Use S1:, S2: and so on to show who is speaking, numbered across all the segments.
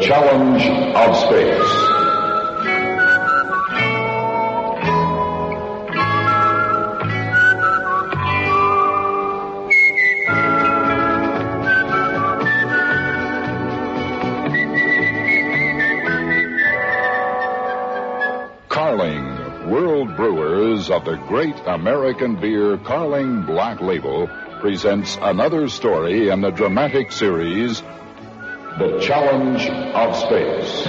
S1: challenge of space. Carling, world brewers of the great American beer Carling Black Label, presents another story in the dramatic series, The Challenge of Space.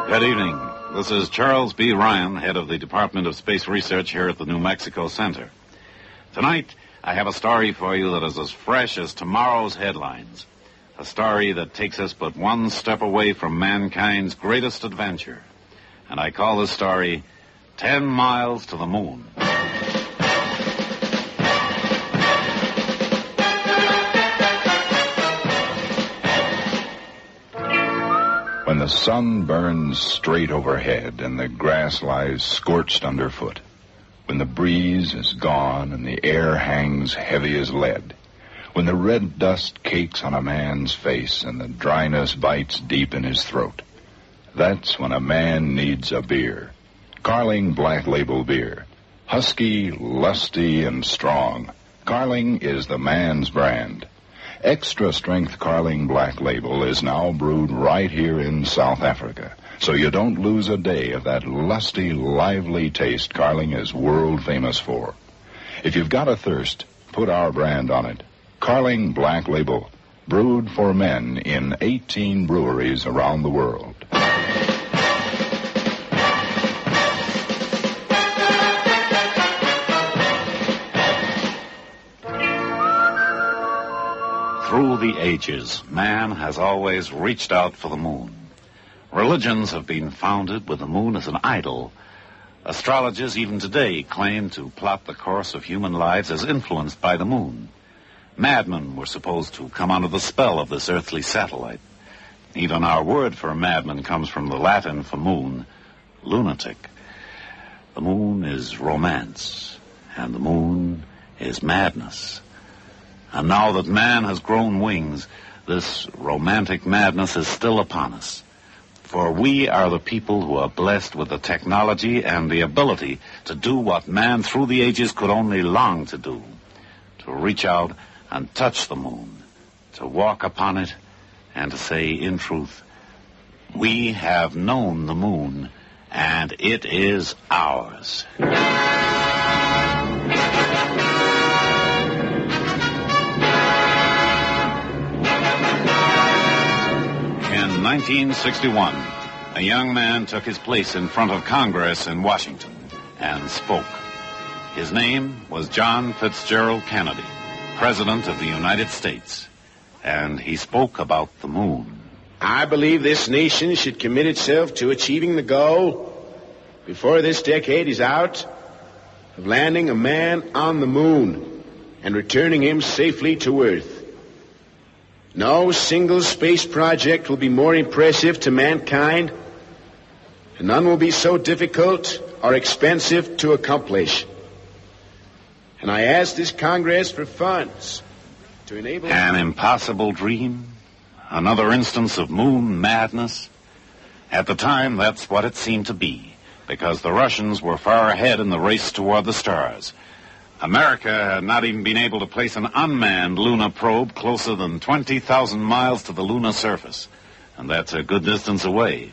S2: Good evening. This is Charles B. Ryan, head of the Department of Space Research here at the New Mexico Center. Tonight, I have a story for you that is as fresh as tomorrow's headlines. A story that takes us but one step away from mankind's greatest adventure. And I call this story 10 Miles to the Moon.
S1: When the sun burns straight overhead and the grass lies scorched underfoot, when the breeze is gone and the air hangs heavy as lead, when the red dust cakes on a man's face and the dryness bites deep in his throat, that's when a man needs a beer. Carling Black Label beer. Husky, lusty, and strong. Carling is the man's brand. Extra strength Carling Black Label is now brewed right here in South Africa, so you don't lose a day of that lusty, lively taste Carling is world famous for. If you've got a thirst, put our brand on it. Carling Black Label, brewed for men in 18 breweries around the world.
S2: Through the ages, man has always reached out for the moon. Religions have been founded with the moon as an idol. Astrologers even today claim to plot the course of human lives as influenced by the moon. Madmen were supposed to come under the spell of this earthly satellite. Even our word for madman comes from the Latin for moon, lunatic. The moon is romance, and the moon is madness. And now that man has grown wings, this romantic madness is still upon us. For we are the people who are blessed with the technology and the ability to do what man through the ages could only long to do. To reach out and touch the moon, to walk upon it, and to say in truth, we have known the moon, and it is ours. In 1961, a young man took his place in front of Congress in Washington and spoke. His name was John Fitzgerald Kennedy, President of the United States, and he spoke about the moon.
S3: I believe this nation should commit itself to achieving the goal, before this decade is out, of landing a man on the moon and returning him safely to Earth. No single space project will be more impressive to mankind, and none will be so difficult or expensive to accomplish. And I ask this Congress for funds to enable...
S2: An impossible dream? Another instance of moon madness? At the time, that's what it seemed to be, because the Russians were far ahead in the race toward the stars. America had not even been able to place an unmanned lunar probe closer than 20,000 miles to the lunar surface, and that's a good distance away.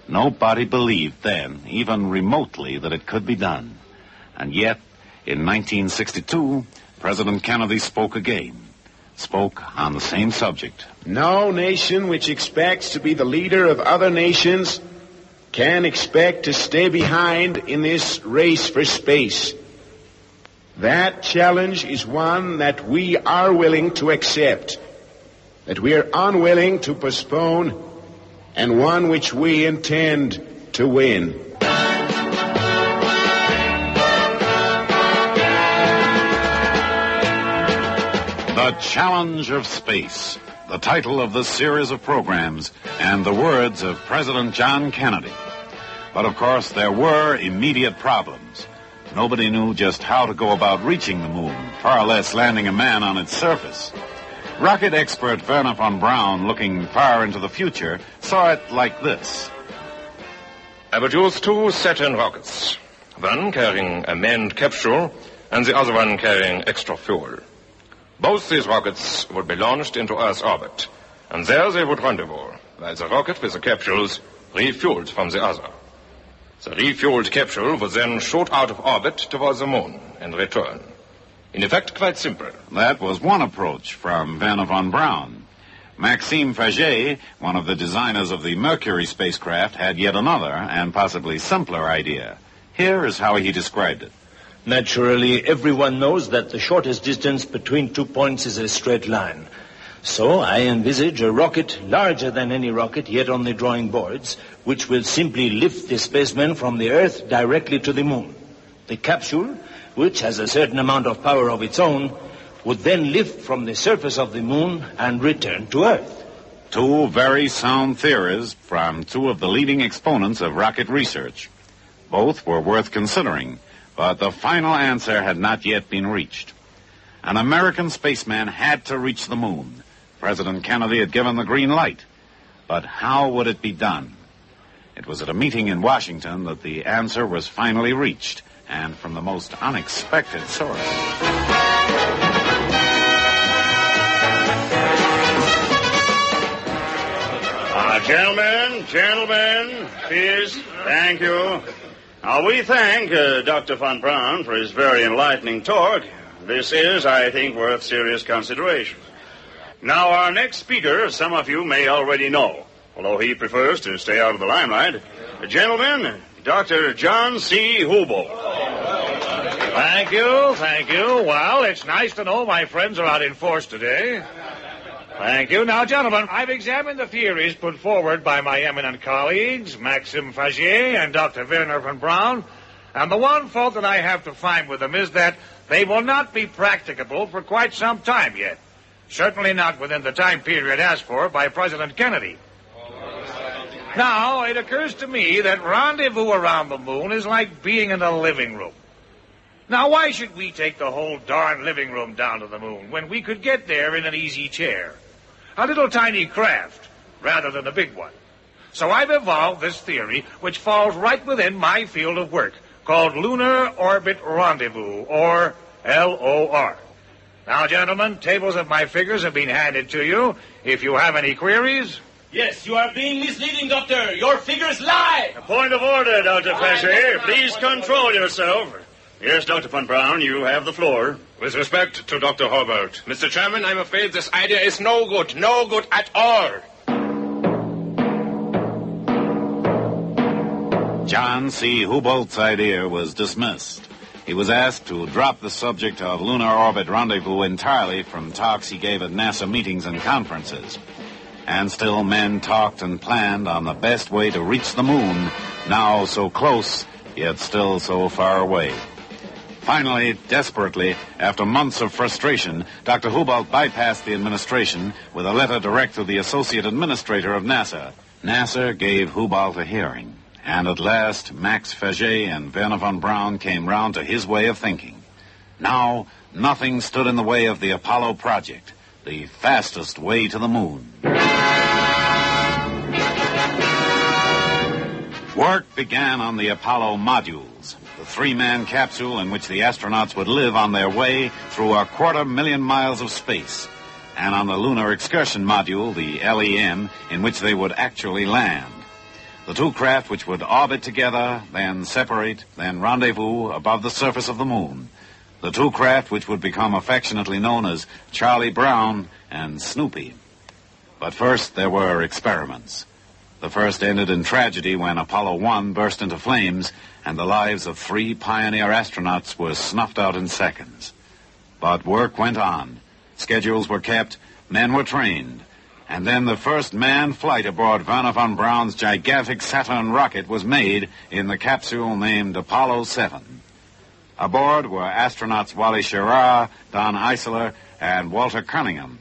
S2: Nobody believed then, even remotely, that it could be done. And yet, in 1962, President Kennedy spoke again, spoke on the same subject.
S3: No nation which expects to be the leader of other nations can expect to stay behind in this race for space. That challenge is one that we are willing to accept, that we are unwilling to postpone, and one which we intend to win.
S2: The challenge of space. the title of this series of programs, and the words of President John Kennedy. But of course, there were immediate problems. Nobody knew just how to go about reaching the moon, far less landing a man on its surface. Rocket expert Werner von Braun, looking far into the future, saw it like this.
S4: I would use 2 Saturn rockets, one carrying a manned capsule and the other one carrying extra fuel. Both these rockets would be launched into Earth's orbit, and there they would rendezvous, while the rocket with the capsules refueled from the other. The refueled capsule would then shoot out of orbit towards the moon and return. In effect, quite simple.
S2: That was one approach from Werner von Braun. Maxime Faget, one of the designers of the Mercury spacecraft, had yet another and possibly simpler idea. Here is how he described it.
S5: Naturally, everyone knows that the shortest distance between 2 points is a straight line. So I envisage a rocket larger than any rocket yet on the drawing boards, which will simply lift the spaceman from the Earth directly to the moon. The capsule, which has a certain amount of power of its own, would then lift from the surface of the moon and return to Earth.
S2: 2 very sound theories from 2 of the leading exponents of rocket research. Both were worth considering, but the final answer had not yet been reached. An American spaceman had to reach the moon. President Kennedy had given the green light. But how would it be done? It was at a meeting in Washington that the answer was finally reached, and from the most unexpected source.
S6: Gentlemen, please, thank you. We thank Dr. von Braun for his very enlightening talk. This is, I think, worth serious consideration. Now, our next speaker, some of you may already know, although he prefers to stay out of the limelight. Gentlemen, Dr. John C. Hubolt.
S7: Thank you. Well, it's nice to know my friends are out in force today. Thank you. Now, gentlemen, I've examined the theories put forward by my eminent colleagues, Maxime Faget and Dr. Werner von Braun, and the one fault that I have to find with them is that they will not be practicable for quite some time yet. Certainly not within the time period asked for by President Kennedy. Now, it occurs to me that rendezvous around the moon is like being in a living room. Now, why should we take the whole darn living room down to the moon when we could get there in an easy chair? A little tiny craft, rather than a big one. So I've evolved this theory, which falls right within my field of work, called Lunar Orbit Rendezvous, or LOR. Now, gentlemen, tables of my figures have been handed to you. If you have any queries...
S5: Yes, you are being misleading, Doctor. Your figures lie.
S6: A point of order, Dr. Faget. Please control yourself. Yes, Dr. von Braun, you have the floor.
S4: With respect to Dr. Hubolt, Mr. Chairman, I'm afraid this idea is no good at all.
S2: John C. Hubolt's idea was dismissed. He was asked to drop the subject of lunar orbit rendezvous entirely from talks he gave at NASA meetings and conferences. And still men talked and planned on the best way to reach the moon, now so close, yet still so far away. Finally, desperately, after months of frustration, Dr. Hubolt bypassed the administration with a letter direct to the Associate Administrator of NASA. NASA gave Hubolt a hearing, and at last Max Faget and Werner von Braun came round to his way of thinking. Now, nothing stood in the way of the Apollo project, the fastest way to the moon. Work began on the Apollo modules, the 3-man capsule in which the astronauts would live on their way through 250,000 miles of space, and on the Lunar Excursion Module, the LEM, in which they would actually land. The 2 craft which would orbit together, then separate, then rendezvous above the surface of the moon. The 2 craft which would become affectionately known as Charlie Brown and Snoopy. But first there were experiments. The first ended in tragedy when Apollo 1 burst into flames and the lives of 3 pioneer astronauts were snuffed out in seconds. But work went on. Schedules were kept, men were trained, and then the first manned flight aboard Werner von Braun's gigantic Saturn rocket was made in the capsule named Apollo 7. Aboard were astronauts Wally Schirra, Don Eisler, and Walter Cunningham.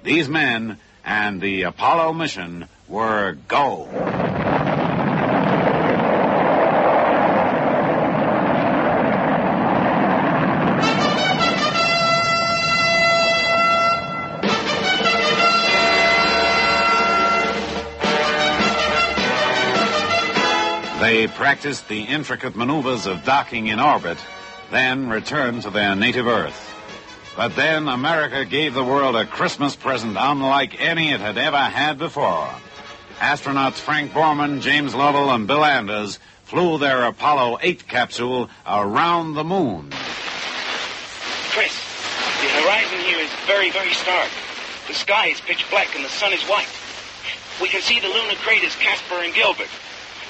S2: These men and the Apollo mission were go. They practiced the intricate maneuvers of docking in orbit, then returned to their native Earth. But then America gave the world a Christmas present unlike any it had ever had before. Astronauts Frank Borman, James Lovell, and Bill Anders flew their Apollo 8 capsule around the moon.
S8: Chris, the horizon here is very, very stark. The sky is pitch black and the sun is white. We can see the lunar craters Casper and Gilbert.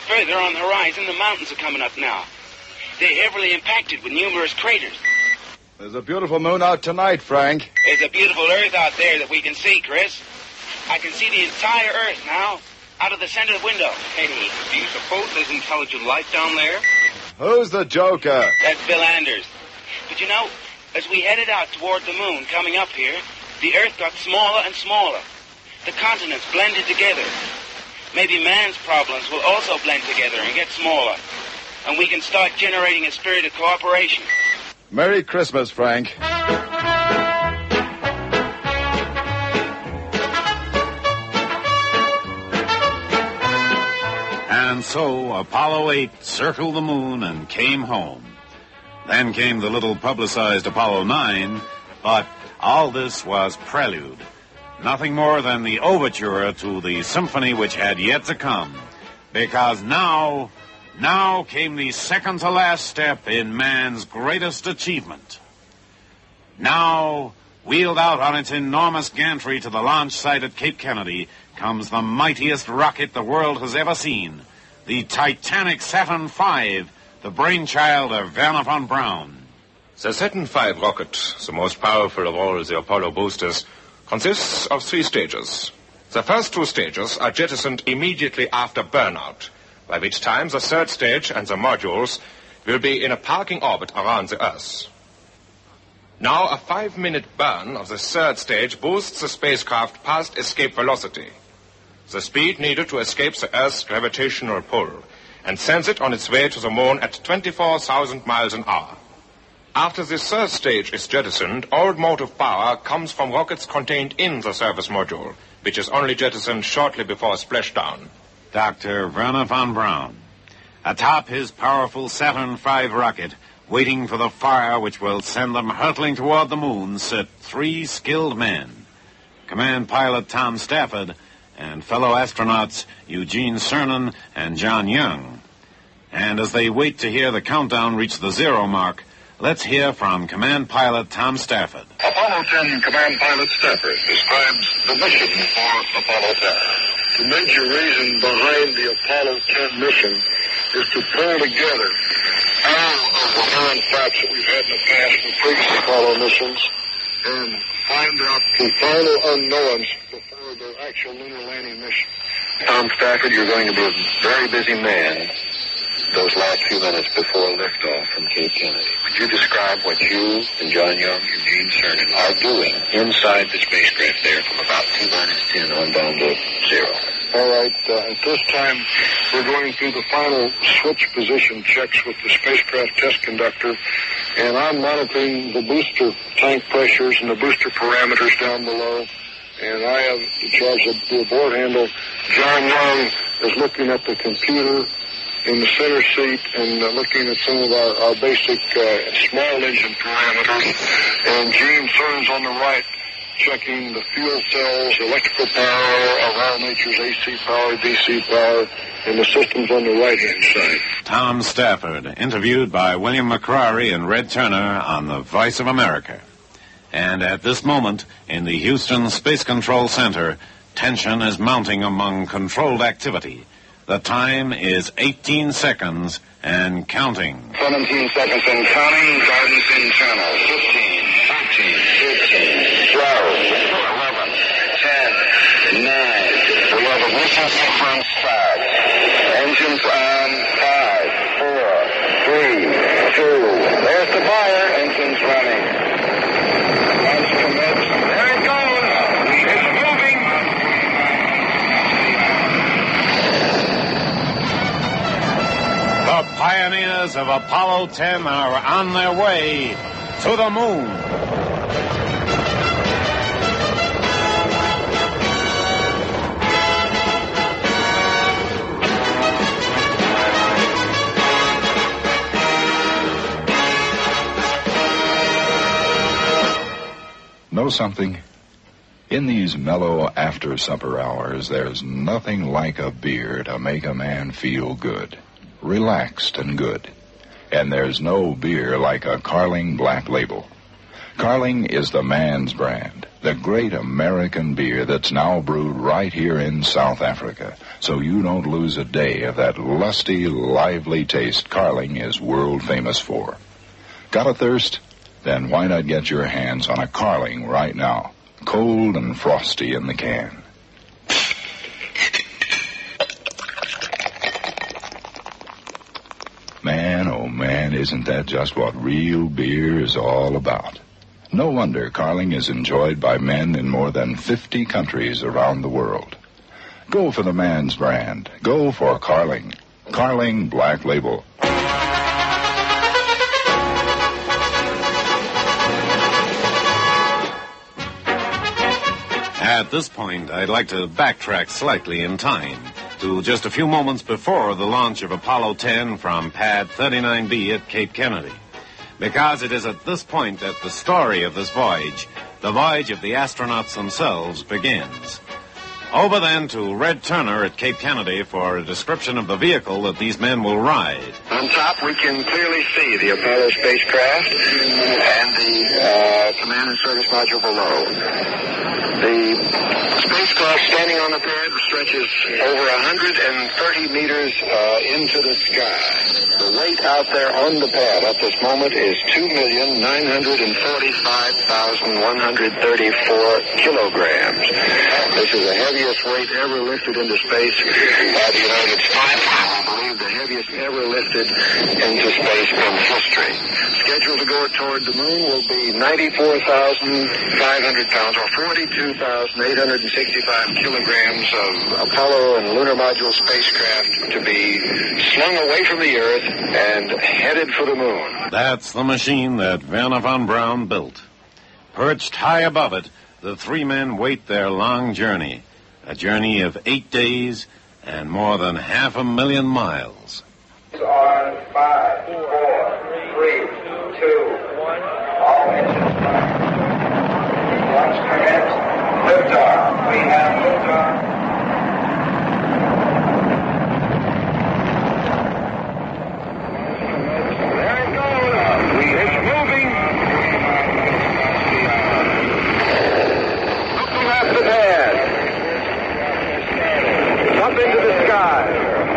S8: Further on the horizon, the mountains are coming up now. They're heavily impacted with numerous craters.
S9: There's a beautiful moon out tonight, Frank.
S8: There's a beautiful Earth out there that we can see, Chris. I can see the entire Earth now, out of the center window. Hey, do you suppose there's intelligent life down there?
S9: Who's the joker?
S8: That's Bill Anders. But you know, as we headed out toward the moon coming up here, the Earth got smaller and smaller. The continents blended together. Maybe man's problems will also blend together and get smaller. And we can start generating a spirit of cooperation.
S9: Merry Christmas, Frank.
S2: And so Apollo 8 circled the moon and came home. Then came the little publicized Apollo 9, but all this was prelude. Nothing more than the overture to the symphony which had yet to come. Because now came the second-to-last step in man's greatest achievement. Now, wheeled out on its enormous gantry to the launch site at Cape Kennedy, comes the mightiest rocket the world has ever seen, the Titanic Saturn V, the brainchild of Wernher von Braun.
S4: The Saturn V rocket, the most powerful of all the Apollo boosters, consists of 3 stages. The first 2 stages are jettisoned immediately after burnout, by which time the 3rd stage and the modules will be in a parking orbit around the Earth. Now, a 5-minute burn of the 3rd stage boosts the spacecraft past escape velocity, the speed needed to escape the Earth's gravitational pull, and sends it on its way to the moon at 24,000 miles an hour. After the 3rd stage is jettisoned, all motive power comes from rockets contained in the service module, which is only jettisoned shortly before splashdown.
S2: Dr. Wernher von Braun. Atop his powerful Saturn V rocket, waiting for the fire which will send them hurtling toward the moon, sit 3 skilled men. Command pilot Tom Stafford and fellow astronauts Eugene Cernan and John Young. And as they wait to hear the countdown reach the 0 mark, let's hear from Command Pilot Tom Stafford.
S10: Apollo 10 Command Pilot Stafford describes the mission for Apollo 10. The major reason behind the Apollo 10 mission is to pull together all of the known facts that we've had in the past in previous Apollo missions and find out the final unknowns before the actual lunar landing mission. Tom Stafford, you're going to be a very busy man those last few minutes before liftoff from Cape Kennedy. Could you describe what you and John Young and Gene Cernan are doing inside the spacecraft there from about T-10 on down to 0? All right. At this time, we're going through the final switch position checks with the spacecraft test conductor, and I'm monitoring the booster tank pressures and the booster parameters down below, and I have in charge of the board handle. John Young is looking at the computer in the center seat and looking at some of our basic small engine parameters, and Gene Cern's on the right checking the fuel cells, electrical power, around nature's AC power, DC power, and the systems on the right-hand side.
S2: Tom Stafford, interviewed by William McCrary and Red Turner on the Voice of America. And at this moment, in the Houston Space Control Center, tension is mounting among controlled activity. The time is 18 seconds and counting.
S10: 17 seconds and counting. Guidance in channel. 15, 14, 15, 12, 11, 10, 9, 11. Mission sequence start. Engines on 5, 4, 3, 2. There's the fire. Engines running. Launch commenced. There it goes. It's moving.
S2: pioneers of Apollo 10 are on their way to the moon.
S1: Know something? In these mellow after-supper hours, there's nothing like a beer to make a man feel good, relaxed and good. And there's no beer like a Carling Black Label. Carling is the man's brand, the great American beer that's now brewed right here in South Africa, so you don't lose a day of that lusty, lively taste Carling is world famous for. Got a thirst? Then why not get your hands on a Carling right now? Cold and frosty in the can. Man, oh man, isn't that just what real beer is all about? No wonder Carling is enjoyed by men in more than 50 countries around the world. Go for the man's brand. Go for Carling. Carling Black Label.
S2: At this point, I'd like to backtrack slightly in time to just a few moments before the launch of Apollo 10 from Pad 39B at Cape Kennedy. Because it is at this point that the story of this voyage, the voyage of the astronauts themselves, begins. Over then to Red Turner at Cape Kennedy for a description of the vehicle that these men will ride.
S10: On top, we can clearly see the Apollo spacecraft and the command and service module below. The spacecraft standing on the pad stretches over 130 meters into the sky. The weight out there on the pad at this moment is 2,945,134 kilograms. This is the heaviest weight ever lifted into space by the United States. I believe the heaviest ever lifted into space in history. Scheduled to go toward the moon will be 94,500 pounds, or 42,865 kilograms of Apollo and lunar module spacecraft to be slung away from the Earth and headed for the moon.
S2: That's the machine that Werner von Braun built. Perched high above it, the three men wait their long journey, a journey of 8 days and more than 500,000 miles.
S10: On 5, 4, 3, 2, 1. All engines fire. Launch commenced. Liftoff. We have liftoff. There it goes. It's moving. Looking at the pad. Up into the sky.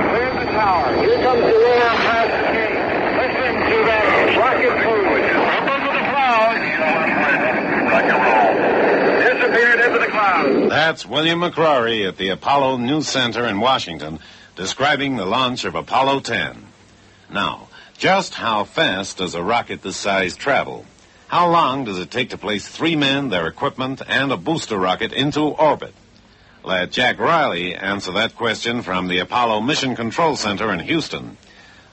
S10: Clear the tower. Here comes the lunar craft. Listen to that rocket cruise. Up into the clouds. Rock and roll. Disappeared into the clouds.
S2: That's William McCrory at the Apollo News Center in Washington describing the launch of Apollo 10. Now, just how fast does a rocket this size travel? How long does it take to place three men, their equipment, and a booster rocket into orbit? Let Jack Riley answer that question from the Apollo Mission Control Center in Houston.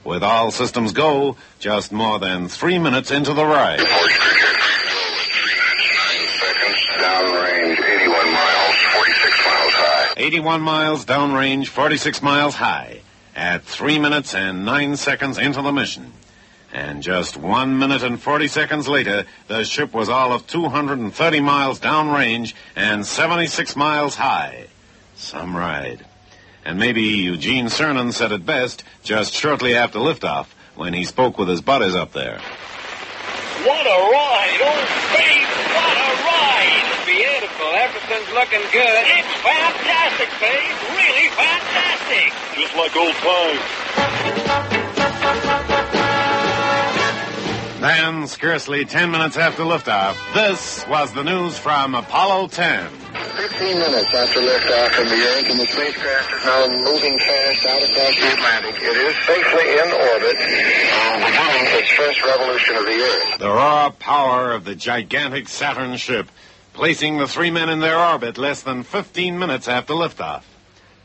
S2: With all systems go, just more than 3 minutes into the ride.
S10: 3 minutes, 9 seconds, downrange 81 miles, 46 miles high.
S2: 81 miles downrange, 46 miles high, at 3 minutes and 9 seconds into the mission. And just 1 minute and 40 seconds later, the ship was all of 230 miles downrange and 76 miles high. Some ride. And maybe Eugene Cernan said it best just shortly after liftoff when he spoke with his buddies up there.
S8: What a ride! Oh, babe, what a ride! Beautiful. Everything's looking good. It's fantastic, babe. Really fantastic.
S10: Just like old times.
S2: Then, scarcely 10 minutes after liftoff, this was the news from Apollo 10.
S10: 15 minutes after liftoff from the Earth, and the spacecraft is now moving fast out across the Atlantic. It is safely in orbit, beginning its first revolution of the Earth.
S2: The raw power of the gigantic Saturn ship, placing the three men in their orbit less than 15 minutes after liftoff.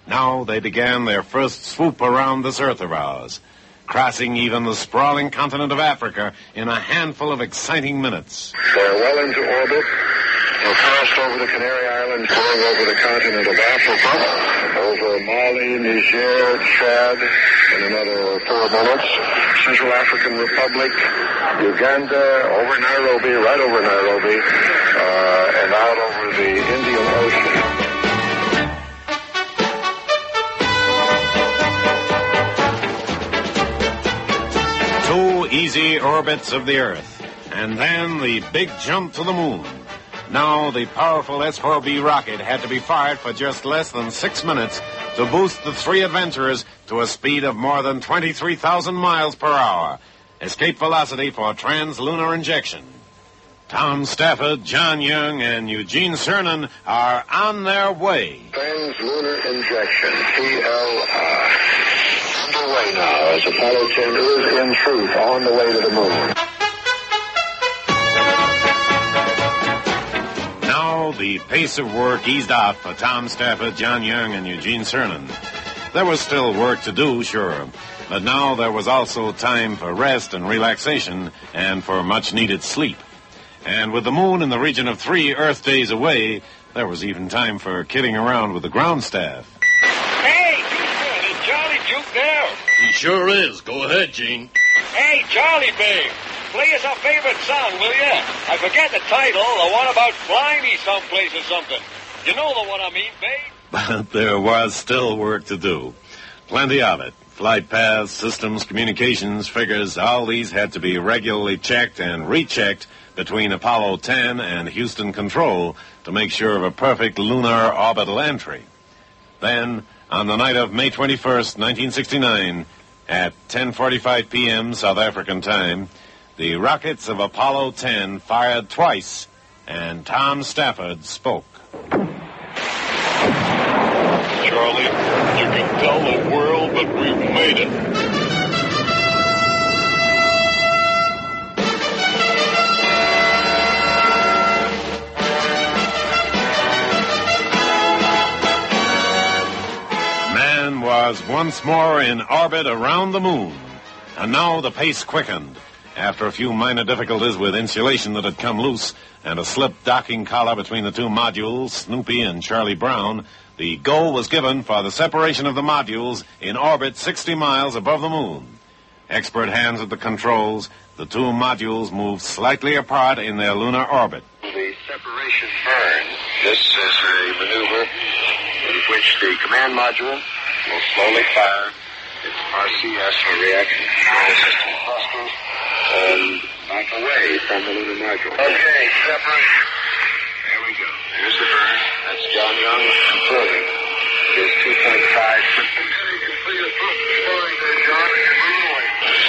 S2: Now they began their first swoop around this Earth of ours. crossing even the sprawling continent of Africa in a handful of exciting minutes.
S10: They're well into orbit. We're passed over the Canary Islands, going over the continent of Africa, over Mali, Niger, Chad, in another 4 minutes, Central African Republic, Uganda, over Nairobi, right over Nairobi, and out over the Indian Ocean.
S2: Easy orbits of the Earth, and then the big jump to the moon. Now the powerful S-4B rocket had to be fired for just less than 6 minutes to boost the three adventurers to a speed of more than 23,000 miles per hour, escape velocity for translunar injection. Tom Stafford, John Young, and Eugene Cernan are on their way.
S10: Translunar injection, TLR. Underway now as Apollo 10 is, in truth, on the way to the moon.
S2: Now the pace of work eased out for Tom Stafford, John Young, and Eugene Cernan. There was still work to do, sure, but now there was also time for rest and relaxation and for much-needed sleep. And with the moon in the region of 3 Earth days away, there was even time for kidding around with the ground staff.
S11: Hey, is Charlie Duke there?
S12: He sure is. Go ahead, Gene.
S11: Hey, Charlie, babe. Play us our favorite song, will ya? I forget the title, the one about flying me someplace or something. You know the one I mean, babe?
S2: But there was still work to do. Plenty of it. Flight paths, systems, communications, figures, all these had to be regularly checked and rechecked between Apollo 10 and Houston Control to make sure of a perfect lunar orbital entry. Then, on the night of May 21st, 1969, at 10:45 p.m. South African time, the rockets of Apollo 10 fired twice, and Tom Stafford spoke.
S12: Charlie, you can tell the world that we've made it.
S2: Man was once more in orbit around the moon, and now the pace quickened. After a few minor difficulties with insulation that had come loose and a slipped docking collar between the two modules, Snoopy and Charlie Brown, the go was given for the separation of the modules in orbit 60 miles above the moon. Expert hands at the controls, the two modules moved slightly apart in their lunar orbit.
S10: The separation burn. This is a maneuver in which the command module will slowly fire its RCS, or reaction control system, thrusters, and back away from the lunar module. Okay, separation. There we go. There's the burn. That's John Young confirming his 2.5 systems.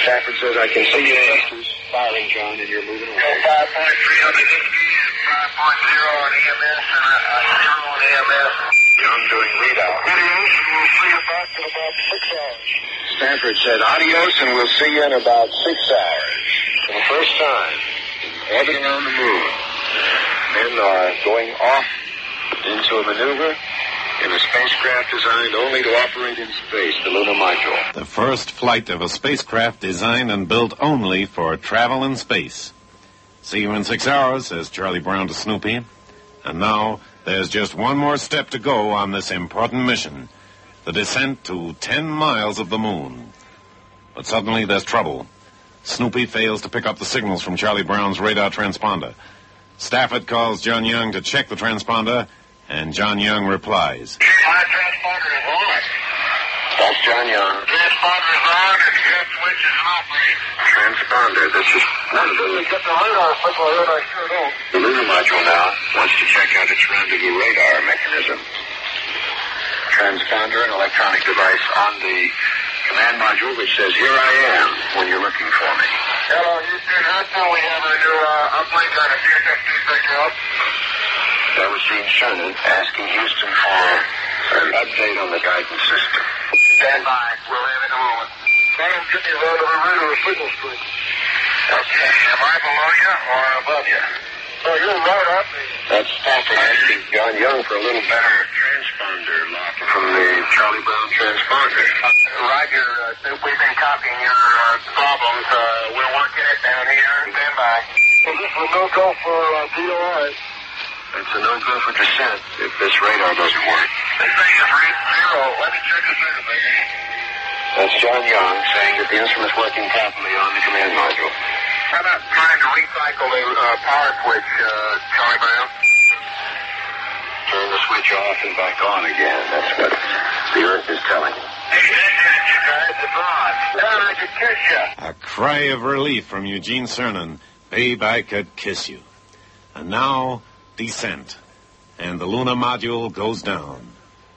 S10: Stafford says, I can see your thrusters firing, John, and you're moving away. 5.3 on the Hickey and 5.0 on EMS and 0 on AMS. Young doing readout. Adios, and we'll see you back in about 6 hours. Stanford said, adios, and we'll see you in about 6 hours. For the first time, in orbit around the moon, men are going off into a maneuver in a spacecraft designed only to operate in space, the lunar module.
S2: The first flight of a spacecraft designed and built only for travel in space. See you in 6 hours, says Charlie Brown to Snoopy. And now, there's just one more step to go on this important mission, the descent to 10 miles of the moon. But suddenly there's trouble. Snoopy fails to pick up the signals from Charlie Brown's radar transponder. Stafford calls John Young to check the transponder, and John Young replies.
S10: My transponder is on. That's John Young. Transponder is on, and the jet switch is operating. Transponder, this is one of the... Get the radar signal in, I sure don't. The lunar module now wants to check out its rendezvous radar mechanism. Transponder, an electronic device on the command module which says, here I am, when you're looking for me. Hello, Houston. That's how we have our new uplink on a CSFT picture up. That was Gene Cernan asking Houston for an update on the guidance system. Stand by. We'll have it in a moment. I don't get you out of the radar signal stream. Okay. Am I below you or above you? Oh, you're right up. That's Stafford asking John Young for a little better transponder lock from the Charlie Brown transponder. Roger. We've been copying your problems. We're working it down here. Stand by. Is this a no-go for DOI? It's a no-go for descent if this radar doesn't work. This thing is read 0. Let me check the circuit. That's John Young saying that the instrument's working properly on the command module. How about trying to recycle the power switch, Charlie Brown? Turn the switch off and back on again. That's what the Earth is telling you. Hey, you guys, it's on. Now I could kiss you.
S2: A cry of relief from Eugene Cernan. Babe, I could kiss you. And now, descent. And the lunar module goes down.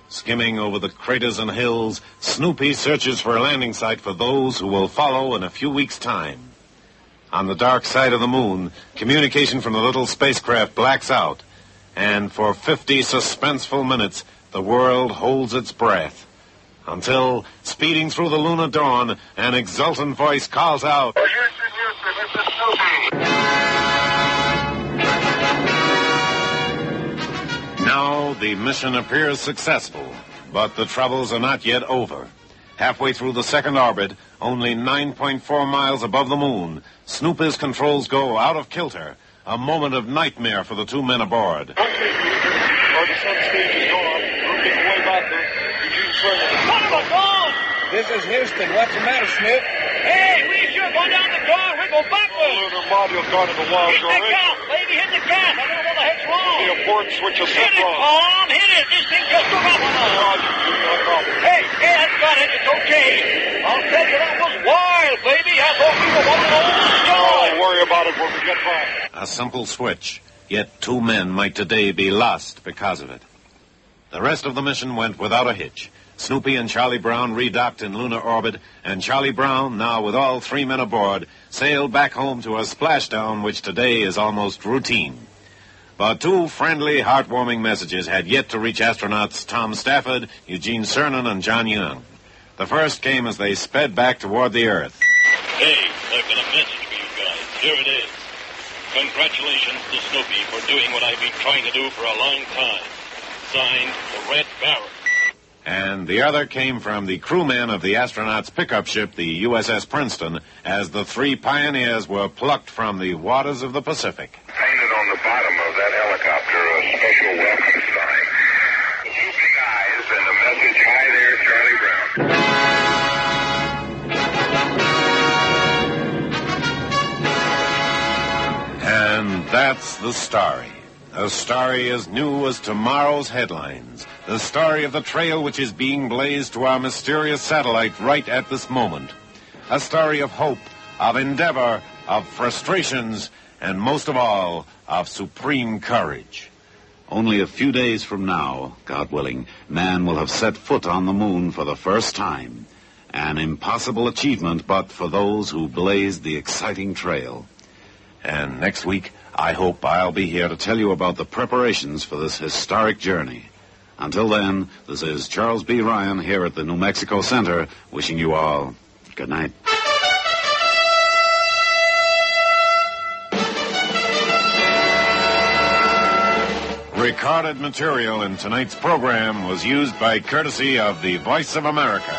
S2: Skimming over the craters and hills, Snoopy searches for a landing site for those who will follow in a few weeks' time. On the dark side of the moon, communication from the little spacecraft blacks out. And for 50 suspenseful minutes, the world holds its breath. Until, speeding through the lunar dawn, an exultant voice calls out,
S10: Houston, this is Snoopy.
S2: Now the mission appears successful, but the troubles are not yet over. Halfway through the second orbit, only 9.4 miles above the moon, Snoopy's controls go out of kilter, a moment of nightmare for the two men aboard.
S12: The sun stage is gone. We're getting way back there. Eugene Cernan.
S11: Son of a gun!
S13: This is Houston. What's the matter, Snoop?
S11: Hey, we sure going down the car. We're going backwards.
S12: Lunar module got in the wild
S11: Hit the
S12: direction.
S11: gas, baby. Hit the gas. I don't know what the heck's wrong.
S12: The abort switch is set
S11: Hit it,
S12: wrong.
S11: Tom. Hit it. This thing just took off on us. Hey, that's got it. It's okay. I'll tell you, that was wild, baby. I thought we were on an old sky.
S12: Don't worry about it when we get back.
S2: A simple switch, yet two men might today be lost because of it. The rest of the mission went without a hitch. Snoopy and Charlie Brown redocked in lunar orbit, and Charlie Brown, now with all three men aboard, sailed back home to a splashdown which today is almost routine. But two friendly, heartwarming messages had yet to reach astronauts Tom Stafford, Eugene Cernan, and John Young. The first came as they sped back toward the Earth.
S11: Hey, I've got a message for you guys. Here it is. Congratulations to Snoopy for doing what I've been trying to do for a long time. Signed, the Red Baron.
S2: And the other came from the crewman of the astronauts' pickup ship, the USS Princeton, as the three pioneers were plucked from the waters of the Pacific.
S10: Painted on the bottom of that helicopter a special welcome sign. Two big eyes and a message, "Hi there, Charlie Brown."
S2: And that's the story. A story as new as tomorrow's headlines. The story of the trail which is being blazed to our mysterious satellite right at this moment. A story of hope, of endeavor, of frustrations, and most of all, of supreme courage. Only a few days from now, God willing, man will have set foot on the moon for the first time. An impossible achievement, but for those who blazed the exciting trail. And next week, I hope I'll be here to tell you about the preparations for this historic journey. Until then, this is Charles B. Ryan here at the New Mexico Center, wishing you all good night. Recorded material in tonight's program was used by courtesy of the Voice of America.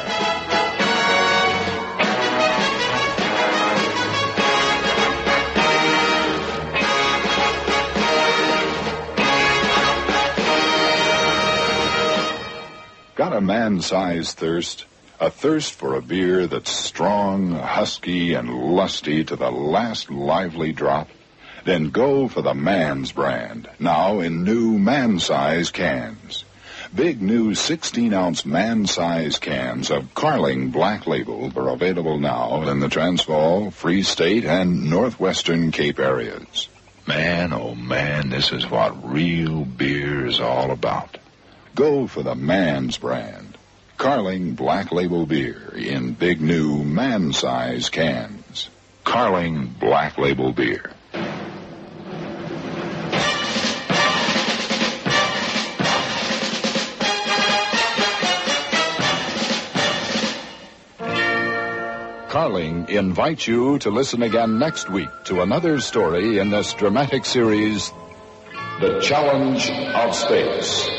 S1: Got a man-sized thirst? A thirst for a beer that's strong, husky, and lusty to the last lively drop? Then go for the Man's brand, now in new man-size cans. Big new 16-ounce man-size cans of Carling Black Label are available now in the Transvaal, Free State, and Northwestern Cape areas. Man, oh man, this is what real beer is all about. Go for the Man's brand. Carling Black Label beer in big new man-size cans. Carling Black Label beer. Carling invites you to listen again next week to another story in this dramatic series, The Challenge of Space.